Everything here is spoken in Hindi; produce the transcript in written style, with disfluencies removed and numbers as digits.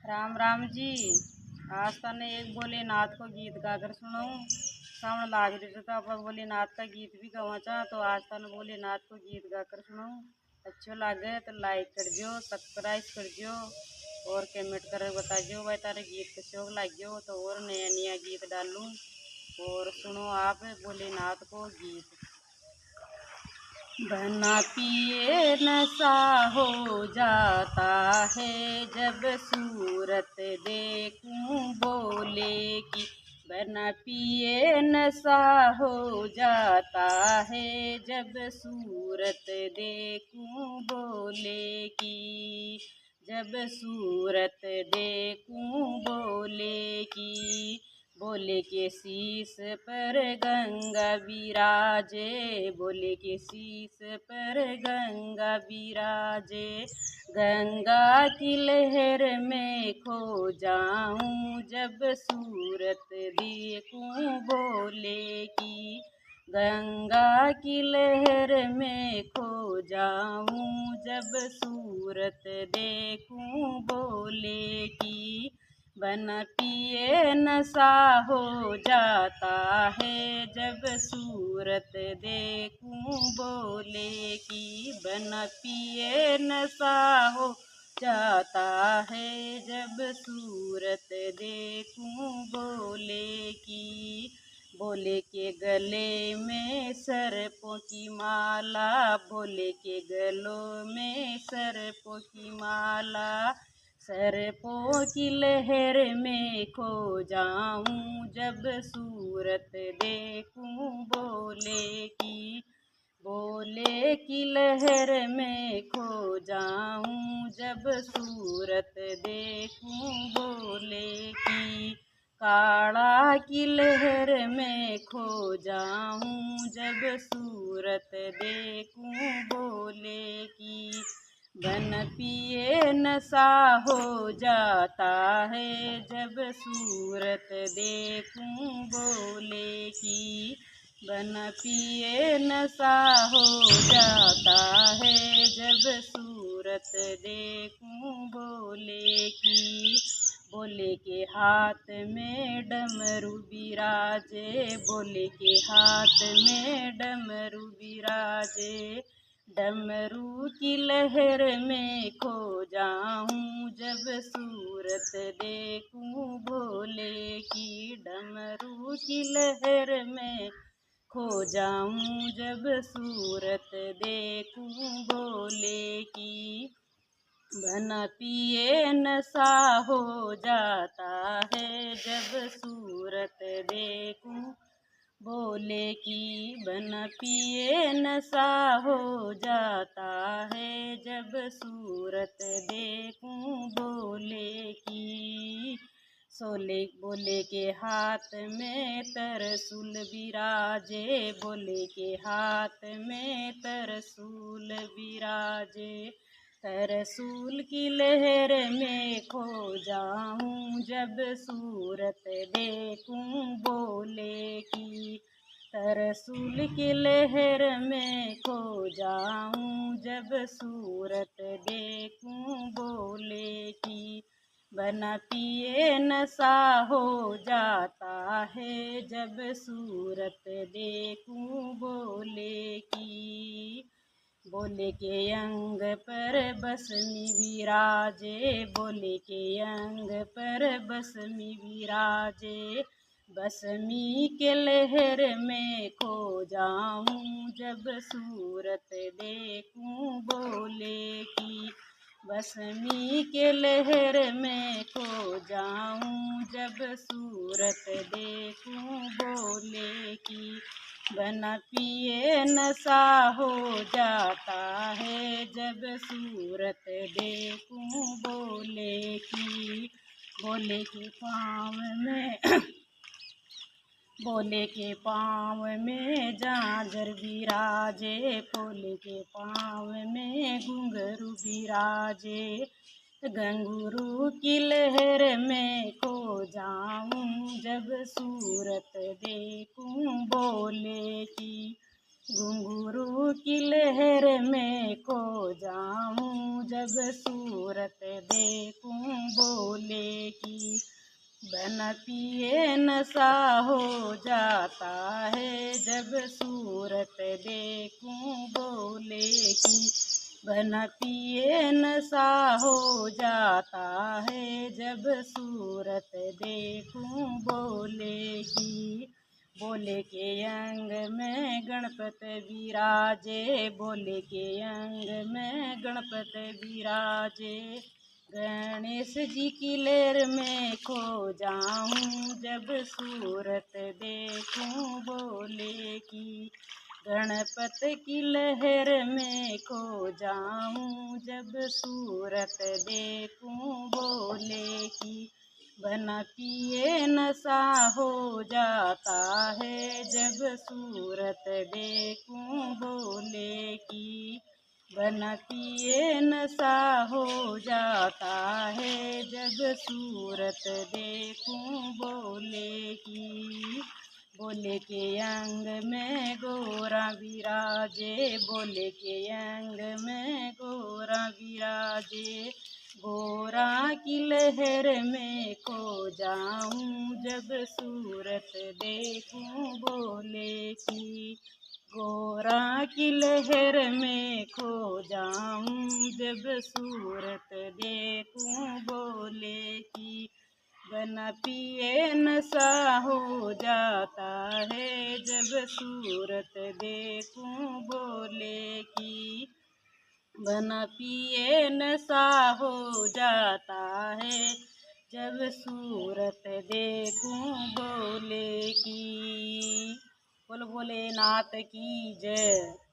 राम राम जी। आज तने एक भोलेनाथ को गीत गाकर सुनाऊं। सावन लाग रही तो आप भोलेनाथ का गीत भी गवा चाह तो आज तने भोलेनाथ को गीत गाकर सुनाऊं। अच्छो लागे तो लाइक कर दियो, सब्सक्राइब कर दियो और कमेंट कर बता दियो भाई तारे गीत के शौक लग गयो तो और नया नया गीत डालूं। और सुनो आप भोलेनाथ को गीत। बना पिए नशा हो जाता है जब सूरत देखूं बोले की। बना पिए नशा हो जाता है जब सूरत देखूं बोले की। जब सूरत देखूं बोले की। बोले के शीस पर गंगा विराजे, बोले के शीस पर गंगा विराजे। गंगा की लहर में खो जाऊं जब सूरत देखूं बोले की। गंगा की लहर में खो जाऊं जब सूरत देखूं बोले की। बना पिए नशा हो जाता है जब सूरत देखूं बोले की। बना पिए नशा हो जाता है जब सूरत देखूं बोले की। बोले के गले में सर्पों की माला, बोले के गलों में सर्पों की माला। सर्पों की लहर में खो जाऊं जब सूरत देखूं बोले की। बोले की लहर में खो जाऊं जब सूरत देखूं बोले की। काड़ा की लहर में खो जाऊं जब सूरत देखूं बोले की। बन पिए नशा हो जाता है जब सूरत देखूं बोले की। बन पिए नशा हो जाता है जब सूरत देखूं बोले की। बोले के हाथ में डमरू बिराजे, बोले के हाथ में डमरू बिराजे। डमरू की लहर में खो जाऊं जब सूरत देखूं भोले की। डमरू की लहर में खो जाऊं जब सूरत देखूं भोले की। बना पिए नशा हो जाता है जब सूरत देखूं बोले की। बना पिए नशा हो जाता है जब सूरत देखूं बोले की। सोले बोले के हाथ में तरसूल विराजे, बोले के हाथ में तरसूल विराजे। तरसूल की लहर में खो जाऊं जब सूरत देखूं बोले की। तरसूल की लहर में खो जाऊं जब सूरत देखूं बोले की। बना पिए नशा हो जाता है जब सूरत देखूं बोले की। बोले के अंग पर बसमी विराजे, बोले के अंग पर बसमी विराजे। बसमी के लहर में खो जाऊं जब सूरत देखूं बोले की। बसमी के लहर में खो जाऊं जब सूरत देखूं बोले की। बना पिए नशा हो जाता है जब सूरत देखूं बोले की। बोले के पाँव में बोले के पाँव में झांझर विराजे, बोले के पाँव में घुंघरू विराजे। घुंघरू की लहर में खो जाऊं जब सूरत देखूं बोले की। घुंघरू की लहर में खो जाऊं जब सूरत देखूं बोले की। बिन पिए नशा हो जाता है जब सूरत देखूं भोले की। बिन पिए नशा हो जाता है जब सूरत देखूं भोले की। भोले के अंग में गणपत विराजे, भोले के अंग में गणपत विराजे। गणेश जी की लहर में खो जाऊं जब सूरत देखूं भोले की। गणपत की लहर में खो जाऊं जब सूरत देखूं भोले की। बिन पिए नशा हो जाता है जब सूरत देखूं भोले की। बिन पिए नशा हो जाता है जब सूरत देखूं भोले की। भोले के अंग में गोरा विराजे, भोले के अंग में गोरा विराजे। गोरा की लहर में खो जाऊं जब सूरत देखूं भोले की। गोरा की लहर में खो जाऊं जब सूरत देखूं भोले की। बिन पिए नशा हो जाता है जब सूरत देखूं भोले की। बिन पिए नशा हो जाता है जब सूरत देखूं भोले की। बोल भोलेनाथ की जय।